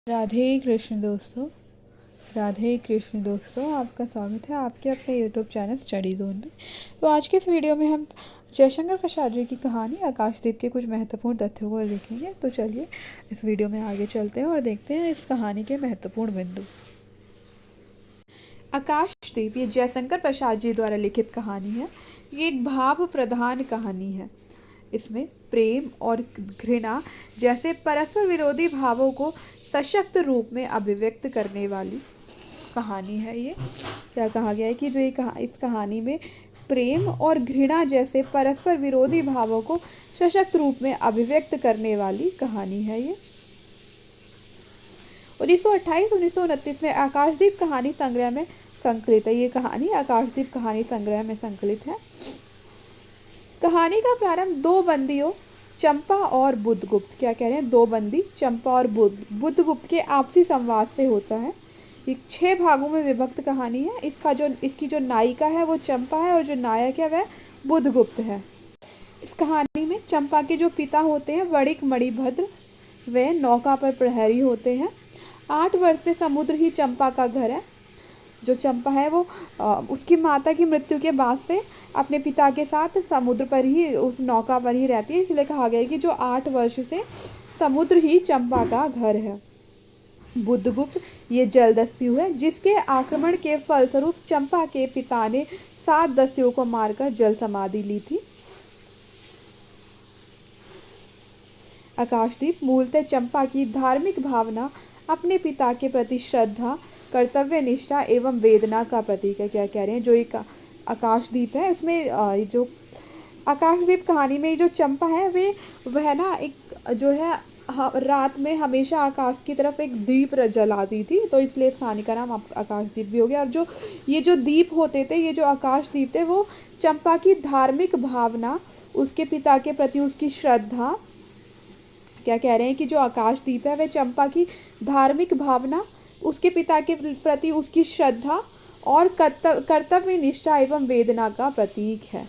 राधे कृष्ण दोस्तों, आपका स्वागत है आपके अपने यूट्यूब चैनल स्टडी जोन में। तो आज के इस वीडियो में हम जयशंकर प्रसाद जी की कहानी आकाशदीप के कुछ महत्वपूर्ण तथ्यों को देखेंगे। तो चलिए इस वीडियो में आगे चलते हैं और देखते हैं इस कहानी के महत्वपूर्ण बिंदु। आकाशदीप ये जयशंकर प्रसाद जी द्वारा लिखित कहानी है। ये एक भाव प्रधान कहानी है। इसमें प्रेम और घृणा जैसे परस्पर विरोधी भावों को सशक्त रूप में अभिव्यक्त करने वाली कहानी है। ये क्या कहा गया है कि जो इस कहानी में प्रेम और घृणा जैसे परस्पर विरोधी भावों को सशक्त रूप में अभिव्यक्त करने वाली कहानी है। ये 1928-1929 में आकाशदीप कहानी संग्रह में संकलित है। ये कहानी आकाशदीप कहानी संग्रह में संकलित है। कहानी का प्रारंभ दो बंदियों चंपा और बुद्धगुप्त, क्या कह रहे हैं, दो बंदी चंपा और बुद्धगुप्त के आपसी संवाद से होता है। ये 6 भागों में विभक्त कहानी है। इसकी जो नायिका है वो चंपा है और जो नायक है वह बुद्धगुप्त है। इस कहानी में चंपा के जो पिता होते हैं वणिक मणिभद्र, वे नौका पर प्रहरी होते हैं। 8 वर्ष से समुद्र ही चंपा का घर है। जो चंपा है वो उसकी माता की मृत्यु के बाद से अपने पिता के साथ समुद्र पर ही, उस नौका पर ही रहती है। इसलिए कहा गया है कि जो 8 वर्ष से समुद्र ही चंपा का घर है। बुद्धगुप्त ये जलदस्यु है जिसके आक्रमण के फलस्वरूप चंपा के पिता ने 7 दस्युओं को मारकर जल समाधि ली थी। आकाशदीप मूलतः चंपा की धार्मिक भावना, अपने पिता के प्रति श्रद्धा, कर्तव्य निष्ठा एवं वेदना का प्रतीक है। क्या कह रहे हैं, जो एक आकाशदीप है इसमें जो आकाशदीप कहानी में जो चंपा है वह ना एक जो है रात में हमेशा आकाश की तरफ एक दीप जलाती थी, तो इसलिए इस कहानी का नाम आकाशदीप भी हो गया। और जो ये जो दीप होते थे, ये जो आकाशदीप थे, वो चंपा की धार्मिक भावना, उसके पिता के प्रति उसकी श्रद्धा, क्या कह रहे हैं कि जो आकाशदीप है वह चंपा की धार्मिक भावना, उसके पिता के प्रति उसकी श्रद्धा और कर्तव्य निष्ठा एवं वेदना का प्रतीक है।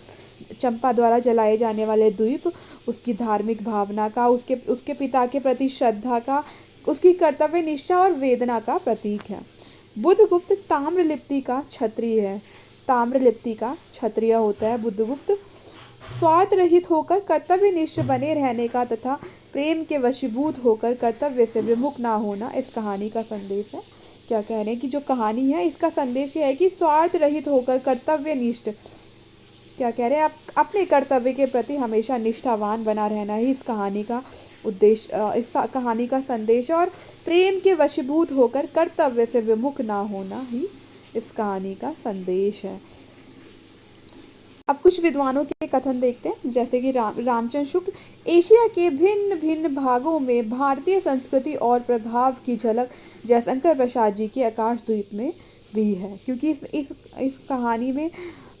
चंपा द्वारा जलाए जाने वाले द्वीप उसकी धार्मिक भावना का, उसके पिता के प्रति श्रद्धा का, उसकी कर्तव्य निष्ठा और वेदना का प्रतीक है। बुद्धगुप्त ताम्रलिप्ति का क्षत्रिय है। ताम्रलिप्ति का क्षत्रिय होता है बुद्धगुप्त। स्वार्थ रहित होकर कर्तव्यनिष्ठ बने रहने का तथा प्रेम के वशीभूत होकर कर्तव्य से विमुख ना होना इस कहानी का संदेश है। क्या कह रहे हैं कि जो कहानी है इसका संदेश यह है कि स्वार्थ रहित होकर कर्तव्यनिष्ठ, क्या कह रहे हैं, अपने कर्तव्य के प्रति हमेशा निष्ठावान बना रहना ही इस कहानी का उद्देश्य, इस कहानी का संदेश, और प्रेम के वशीभूत होकर कर्तव्य से विमुख ना होना ही इस कहानी का संदेश है। अब कुछ विद्वानों के कथन देखते हैं, जैसे कि रामचंद्र शुक्ल, एशिया के भिन्न भिन्न भागों में भारतीय संस्कृति और प्रभाव की झलक जयशंकर प्रसाद जी के आकाशद्वीप में भी है। क्योंकि इस कहानी में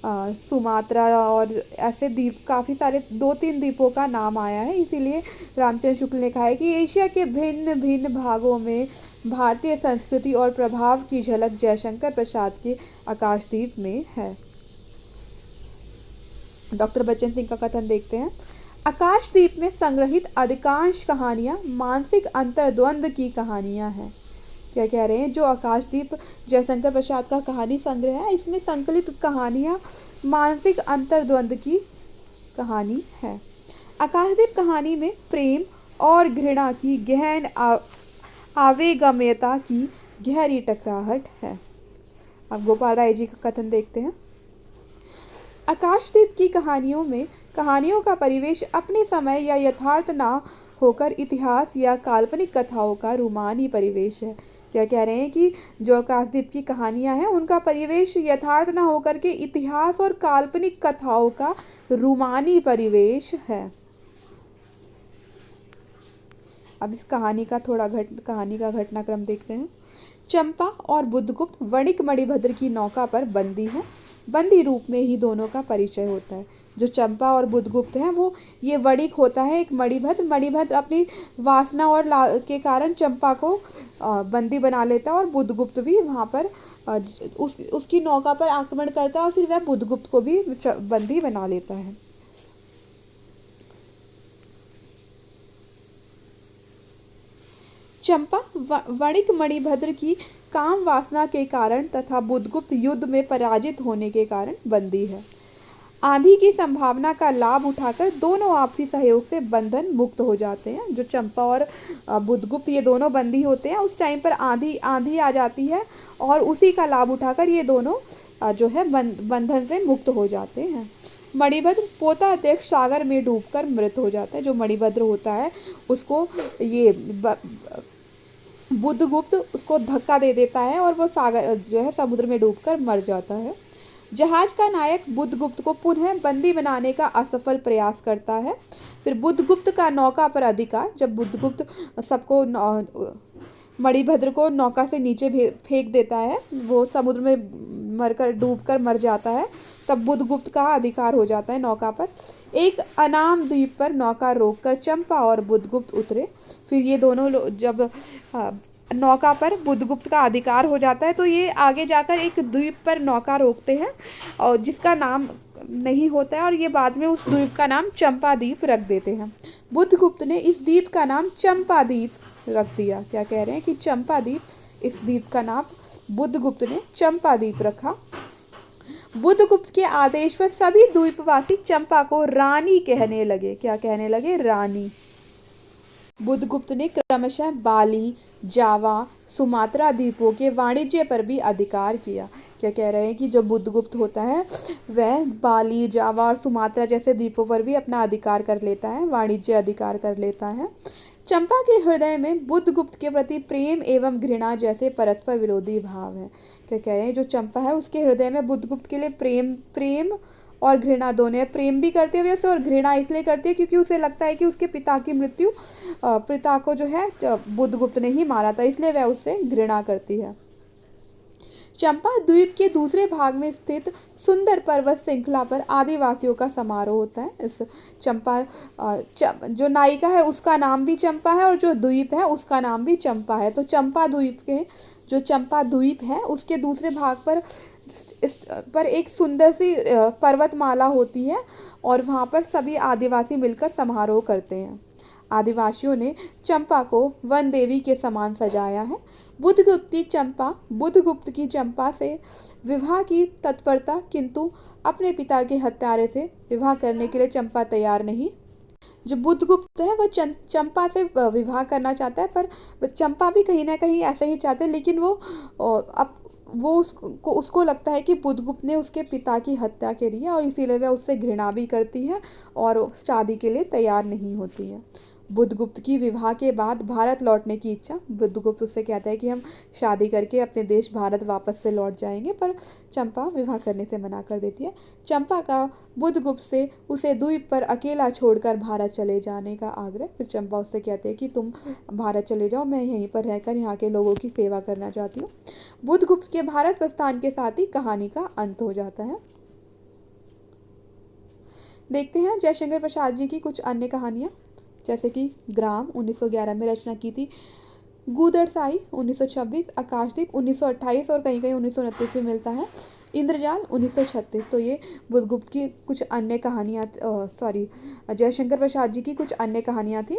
सुमात्रा और ऐसे द्वीप, काफ़ी सारे 2-3 द्वीपों का नाम आया है, इसीलिए रामचंद्र शुक्ल ने कहा है कि एशिया के भिन्न भिन्न भागों में भारतीय संस्कृति और प्रभाव की झलक जयशंकर प्रसाद के आकाशद्वीप में है। डॉक्टर बच्चन सिंह का कथन देखते हैं, आकाशद्वीप में संग्रहित अधिकांश कहानियाँ मानसिक अंतर्द्वंद की कहानियाँ हैं। क्या कह रहे हैं, जो आकाशद्वीप जयशंकर प्रसाद का कहानी संग्रह है, इसमें संकलित कहानियाँ मानसिक अंतर्द्वंद की कहानी है। आकाशद्वीप कहानी में प्रेम और घृणा की गहन आवेगमयता की गहरी टकराहट है। अब गोपाल राय जी का कथन देखते हैं, आकाशदीप की कहानियों में कहानियों का परिवेश अपने समय या यथार्थ ना होकर इतिहास या काल्पनिक कथाओं का रूमानी परिवेश है। क्या कह रहे हैं कि जो आकाशदीप की कहानियां हैं उनका परिवेश यथार्थ ना होकर के इतिहास और काल्पनिक कथाओं का रूमानी परिवेश है। अब इस कहानी का घटनाक्रम देखते हैं। चंपा और बुद्धगुप्त वणिक मणिभद्र की नौका पर बंदी हैं। बंदी रूप में ही दोनों का परिचय होता है। जो चंपा और बुद्धगुप्त हैं वो, ये वणिक होता है एक मणिभद्र अपनी वासना और के कारण चंपा को बंदी बना लेता है, और बुद्धगुप्त भी वहाँ पर उसकी नौका पर आक्रमण करता है और फिर वह बुद्धगुप्त को भी बंदी बना लेता है। चंपा वणिक मणिभद्र की काम वासना के कारण तथा बुद्धगुप्त युद्ध में पराजित होने के कारण बंदी है। आंधी की संभावना का लाभ उठाकर दोनों आपसी सहयोग से बंधन मुक्त हो जाते हैं। जो चंपा और बुद्धगुप्त ये दोनों बंदी होते हैं, उस टाइम पर आंधी आ जाती है और उसी का लाभ उठाकर ये दोनों जो है बंधन से मुक्त हो जाते हैं। मणिभद्र पोता अध्यक्ष सागर में डूबकर मृत हो जाता है। जो मणिभद्र होता है उसको ये बुद्धगुप्त उसको धक्का दे देता है और वो सागर जो है समुद्र में डूबकर मर जाता है। जहाज का नायक बुद्धगुप्त को पुनः बंदी बनाने का असफल प्रयास करता है। फिर बुद्धगुप्त का नौका पर अधिकार, जब बुद्धगुप्त सबको मणिभद्र को नौका से नीचे फेंक देता है, वो समुद्र में डूबकर मर जाता है, तब बुद्धगुप्त का अधिकार हो जाता है नौका पर। एक अनाम द्वीप पर नौका रोककर चंपा और बुद्धगुप्त उतरे। फिर ये दोनों जब नौका पर बुद्धगुप्त का अधिकार हो जाता है तो ये आगे जाकर एक द्वीप पर नौका रोकते हैं और जिसका नाम नहीं होता है, और ये बाद में उस द्वीप का नाम चंपा द्वीप रख देते हैं। बुद्धगुप्त ने इस द्वीप का नाम चंपा द्वीप रख दिया। क्या कह रहे हैं कि चंपा द्वीप, इस द्वीप का नाम बुद्धगुप्त ने चंपा द्वीप रखा। बुद्धगुप्त के आदेश पर सभी द्वीपवासी चंपा को रानी कहने लगे। क्या कहने लगे? रानी। बुद्धगुप्त ने क्रमशः बाली, जावा, सुमात्रा द्वीपों के वाणिज्य पर भी अधिकार किया। क्या कह रहे हैं कि जो बुद्धगुप्त होता है वह बाली, जावा और सुमात्रा जैसे द्वीपों पर भी अपना अधिकार कर लेता है, वाणिज्य अधिकार कर लेता है। चंपा के हृदय में बुद्धगुप्त के प्रति प्रेम एवं घृणा जैसे परस्पर विरोधी भाव है। क्या कह रहे हैं? जो चंपा है उसके हृदय में बुद्धगुप्त के लिए प्रेम और घृणा दोनों है। प्रेम भी करते हुए उसे और घृणा इसलिए करती है क्योंकि उसे लगता है कि उसके पिता की मृत्यु पिता को जो है बुद्धगुप्त ने ही मारा था, इसलिए वह उससे घृणा करती है। चंपा द्वीप के दूसरे भाग में स्थित सुंदर पर्वत श्रृंखला पर आदिवासियों का समारोह होता है। इस चंपा जो नायिका है उसका नाम भी चंपा है और जो द्वीप है उसका नाम भी चंपा है। तो चंपा द्वीप के जो चंपा द्वीप है उसके दूसरे भाग पर एक सुंदर सी पर्वतमाला होती है और वहाँ पर सभी आदिवासी मिलकर समारोह करते हैं। आदिवासियों ने चंपा को वन देवी के समान सजाया है। बुद्धगुप्त की चंपा से विवाह की तत्परता, किंतु अपने पिता के हत्यारे से विवाह करने के लिए चंपा तैयार नहीं। जो बुद्धगुप्त है वह चंपा से विवाह करना चाहता है, पर चंपा भी कहीं ना कहीं ऐसे ही चाहते, लेकिन वो उसको लगता है कि बुद्धगुप्त ने उसके पिता की हत्या करी है और इसीलिए वह उससे घृणा भी करती है और शादी के लिए तैयार नहीं होती है। बुद्धगुप्त की विवाह के बाद भारत लौटने की इच्छा, बुद्धगुप्त उससे कहता है कि हम शादी करके अपने देश भारत वापस से लौट जाएंगे, पर चंपा विवाह करने से मना कर देती है। चंपा का बुद्धगुप्त से उसे द्वीप पर अकेला छोड़कर भारत चले जाने का आग्रह। फिर चंपा उससे कहती है कि तुम भारत चले जाओ, मैं यहीं पर रहकर यहाँ के लोगों की सेवा करना चाहती हूँ। बुद्धगुप्त के भारत प्रस्थान के साथ ही कहानी का अंत हो जाता है। देखते हैं जयशंकर प्रसाद जी की कुछ अन्य कहानियाँ, जैसे कि ग्राम 1911 में रचना की थी, गूदड़साई 1926, आकाशदीप 1928 और कहीं कहीं 1929 में मिलता है, इंद्रजाल 1936। तो ये बुद्धगुप्त की कुछ अन्य कहानियाँ, जयशंकर प्रसाद जी की कुछ अन्य कहानियाँ थी।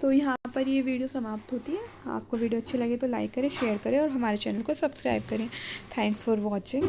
तो यहाँ पर ये वीडियो समाप्त होती है। आपको वीडियो अच्छी लगे तो लाइक करें, शेयर करें और हमारे चैनल को सब्सक्राइब करें। Thanks for watching.